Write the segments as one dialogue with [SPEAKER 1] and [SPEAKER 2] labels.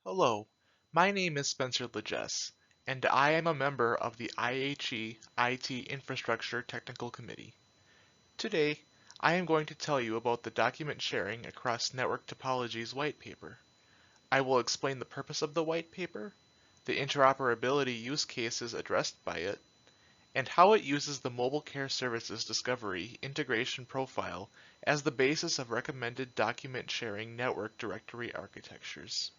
[SPEAKER 1] Hello, my name is Spencer Legess, and I am a member of the IHE IT Infrastructure Technical Committee. Today, I am going to tell you about the document sharing across network topologies white paper. I will explain the purpose of the white paper, the interoperability use cases addressed by it, and how it uses the Mobile Care Services Discovery integration profile as the basis of recommended document sharing network directory architectures.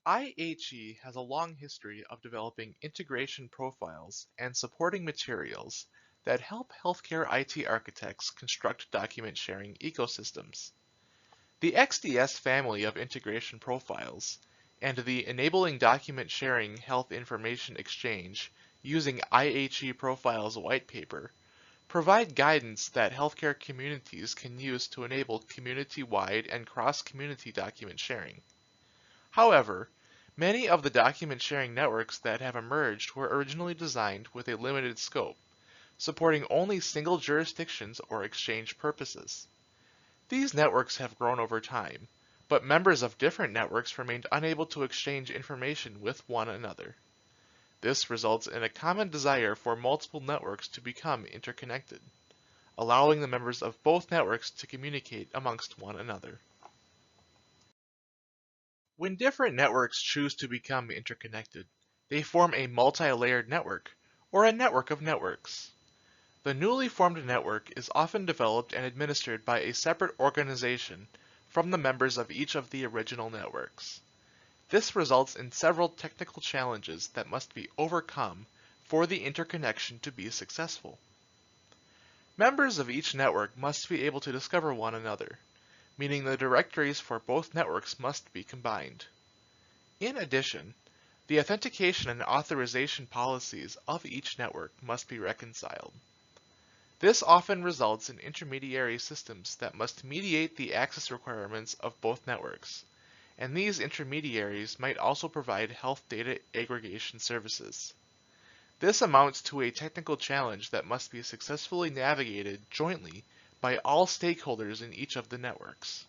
[SPEAKER 1] IHE has a long history of developing integration profiles and supporting materials that help healthcare IT architects construct document sharing ecosystems. The XDS family of integration profiles and the Enabling Document Sharing Health Information Exchange using IHE Profiles white paper provide guidance that healthcare communities can use to enable community-wide and cross-community document sharing. However, many of the document sharing networks that have emerged were originally designed with a limited scope, supporting only single jurisdictions or exchange purposes. These networks have grown over time, but members of different networks remained unable to exchange information with one another. This results in a common desire for multiple networks to become interconnected, allowing the members of both networks to communicate amongst one another. When different networks choose to become interconnected, they form a multi-layered network, or a network of networks. The newly formed network is often developed and administered by a separate organization from the members of each of the original networks. This results in several technical challenges that must be overcome for the interconnection to be successful. Members of each network must be able to discover one another, meaning the directories for both networks must be combined. In addition, the authentication and authorization policies of each network must be reconciled. This often results in intermediary systems that must mediate the access requirements of both networks, and these intermediaries might also provide health data aggregation services. This amounts to a technical challenge that must be successfully navigated jointly by all stakeholders in each of the networks.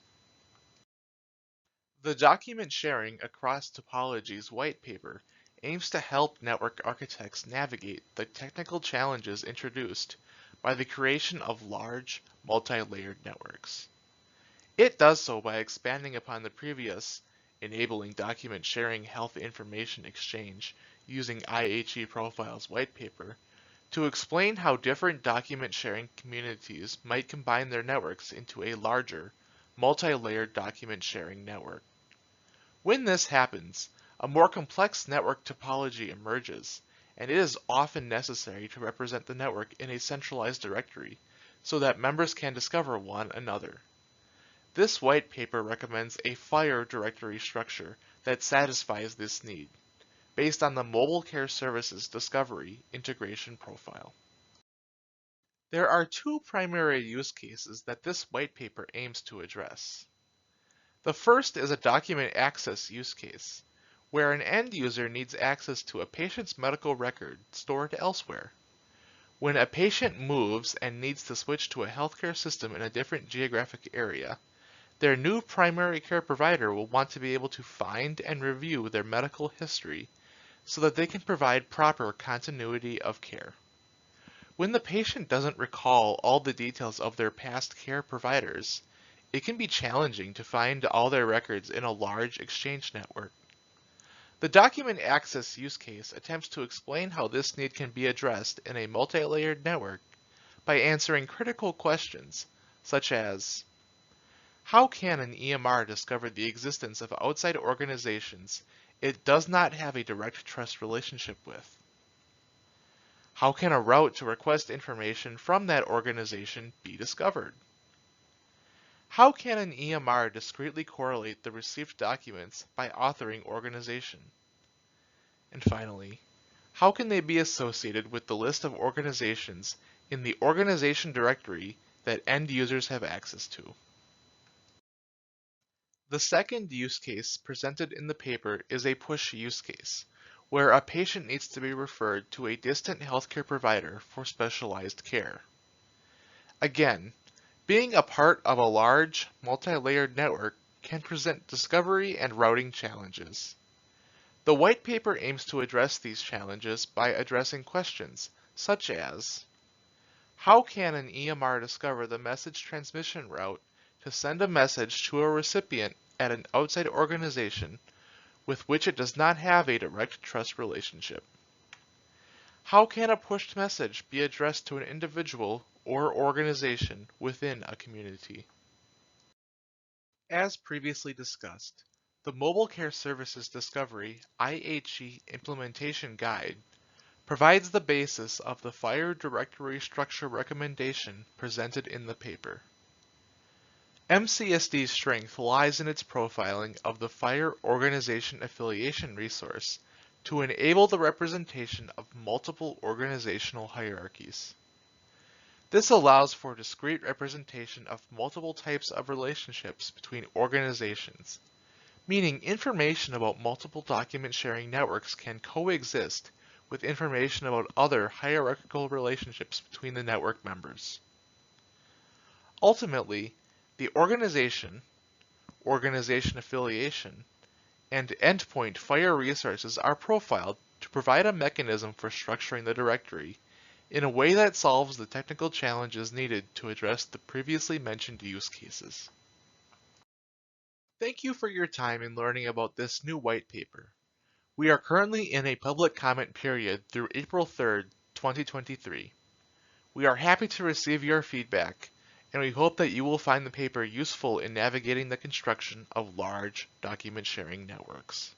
[SPEAKER 1] The document sharing across topologies white paper aims to help network architects navigate the technical challenges introduced by the creation of large, multi-layered networks. It does so by expanding upon the previous Enabling Document Sharing Health Information Exchange using IHE Profiles white paper to explain how different document sharing communities might combine their networks into a larger, multi-layered document sharing network. When this happens, a more complex network topology emerges, and it is often necessary to represent the network in a centralized directory so that members can discover one another. This white paper recommends a FHIR directory structure that satisfies this need, based on the Mobile Care Services Discovery integration profile. There are two primary use cases that this white paper aims to address. The first is a document access use case, where an end user needs access to a patient's medical record stored elsewhere. When a patient moves and needs to switch to a healthcare system in a different geographic area, their new primary care provider will want to be able to find and review their medical history so that they can provide proper continuity of care. When the patient doesn't recall all the details of their past care providers, it can be challenging to find all their records in a large exchange network. The document access use case attempts to explain how this need can be addressed in a multi-layered network by answering critical questions, such as, how can an EMR discover the existence of outside organizations it does not have a direct trust relationship with? How can a route to request information from that organization be discovered? How can an EMR discretely correlate the received documents by authoring organization? And finally, how can they be associated with the list of organizations in the organization directory that end users have access to? The second use case presented in the paper is a push use case, where a patient needs to be referred to a distant healthcare provider for specialized care. Again, being a part of a large, multi-layered network can present discovery and routing challenges. The white paper aims to address these challenges by addressing questions such as: how can an EMR discover the message transmission route to send a message to a recipient at an outside organization with which it does not have a direct trust relationship? How can a pushed message be addressed to an individual or organization within a community? As previously discussed, the Mobile Care Services Discovery IHE Implementation Guide provides the basis of the FHIR directory structure recommendation presented in the paper. MCSD's strength lies in its profiling of the FHIR organization affiliation resource to enable the representation of multiple organizational hierarchies. This allows for discrete representation of multiple types of relationships between organizations, meaning information about multiple document sharing networks can coexist with information about other hierarchical relationships between the network members. Ultimately, the organization affiliation, and endpoint FHIR resources are profiled to provide a mechanism for structuring the directory in a way that solves the technical challenges needed to address the previously mentioned use cases. Thank you for your time in learning about this new white paper. We are currently in a public comment period through April 3rd, 2023. We are happy to receive your feedback, and we hope that you will find the paper useful in navigating the construction of large document sharing networks.